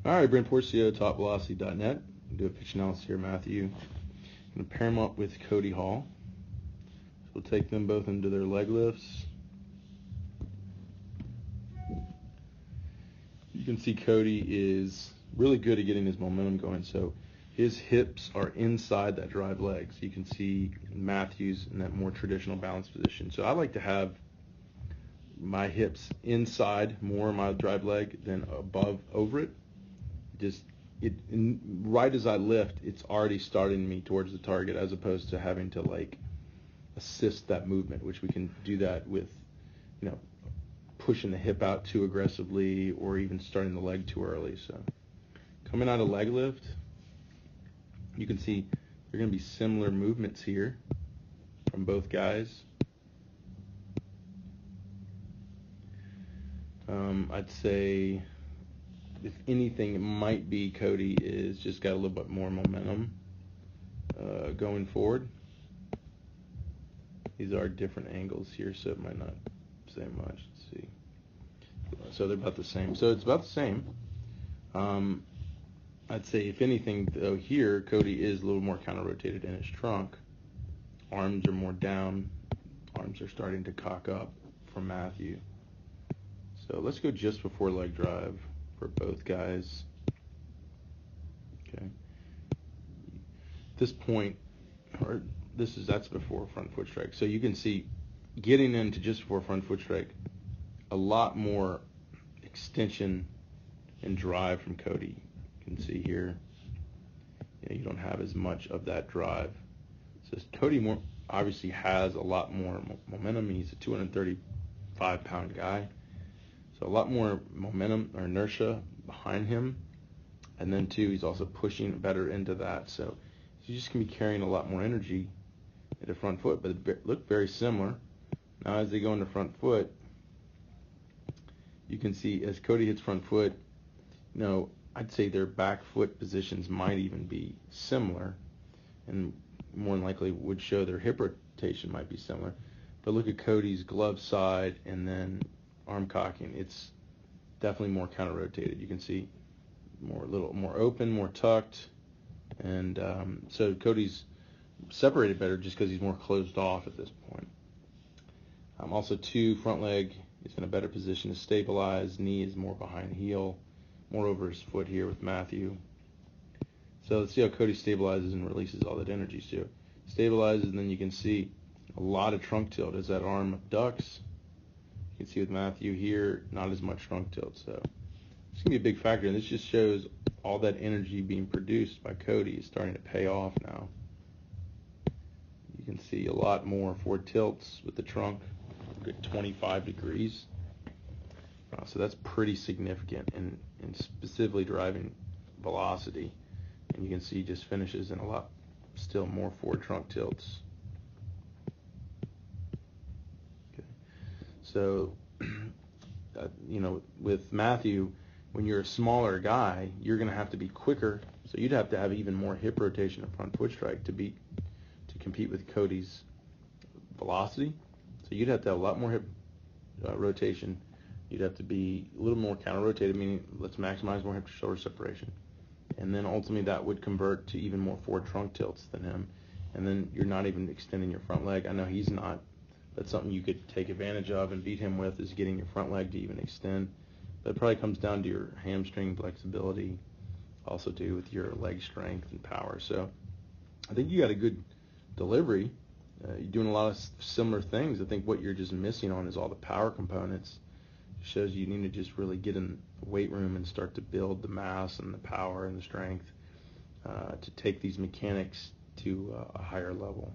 All right, Brent Porcio, TopVelocity.net. Do a pitch analysis here, Matthew. I'm going to pair him up with Cody Hall. So we'll take them both into their leg lifts. You can see Cody is really good at getting his momentum going. So his hips are inside that drive leg. So you can see Matthew's in that more traditional balance position. So I like to have my hips inside more my drive leg than over it. Right as I lift, it's already starting me towards the target, as opposed to having to like assist that movement, which we can do that with, pushing the hip out too aggressively or even starting the leg too early. So coming out of leg lift, you can see there are going to be similar movements here from both guys. I'd say, if anything, it might be Cody is just got a little bit more momentum going forward. These are different angles here, so it might not say much. Let's see. So they're about the same. So it's about the same. I'd say, if anything, though, here, Cody is a little more counter-rotated in his trunk. Arms are more down. Arms are starting to cock up from Matthew. So let's go just before leg drive for both guys. Okay. At this point, that's before front foot strike. So you can see, getting into just before front foot strike, a lot more extension and drive from Cody. You can see here, you don't have as much of that drive. So Cody obviously has a lot more momentum. He's a 235-pound guy. So a lot more momentum or inertia behind him. And then, too, he's also pushing better into that. So he's just going to be carrying a lot more energy into front foot, but it look very similar. Now, as they go into front foot, you can see as Cody hits front foot, I'd say their back foot positions might even be similar, and more than likely would show their hip rotation might be similar. But look at Cody's glove side and then arm cocking. It's definitely more counter-rotated. You can see a little more open, more tucked, and so Cody's separated better just because he's more closed off at this point. Also, front leg is in a better position to stabilize. Knee is more behind heel, more over his foot here with Matthew. So let's see how Cody stabilizes and releases all that energy. So stabilizes, and then you can see a lot of trunk tilt as that arm abducts. You can see with Matthew here, not as much trunk tilt. So it's going to be a big factor, and this just shows all that energy being produced by Cody is starting to pay off now. You can see a lot more forward tilts with the trunk, a good 25 degrees. So that's pretty significant in specifically driving velocity. And you can see just finishes in a lot still more forward trunk tilts. So, with Matthew, when you're a smaller guy, you're going to have to be quicker. So you'd have to have even more hip rotation and front foot strike to compete with Cody's velocity. So you'd have to have a lot more hip rotation. You'd have to be a little more counter-rotated, meaning let's maximize more hip to shoulder separation. And then ultimately that would convert to even more forward trunk tilts than him. And then you're not even extending your front leg. I know he's not. That's something you could take advantage of and beat him with, is getting your front leg to even extend. But it probably comes down to your hamstring flexibility, also too with your leg strength and power. So I think you got a good delivery. You're doing a lot of similar things. I think what you're just missing on is all the power components. It shows you need to just really get in the weight room and start to build the mass and the power and the strength to take these mechanics to a higher level.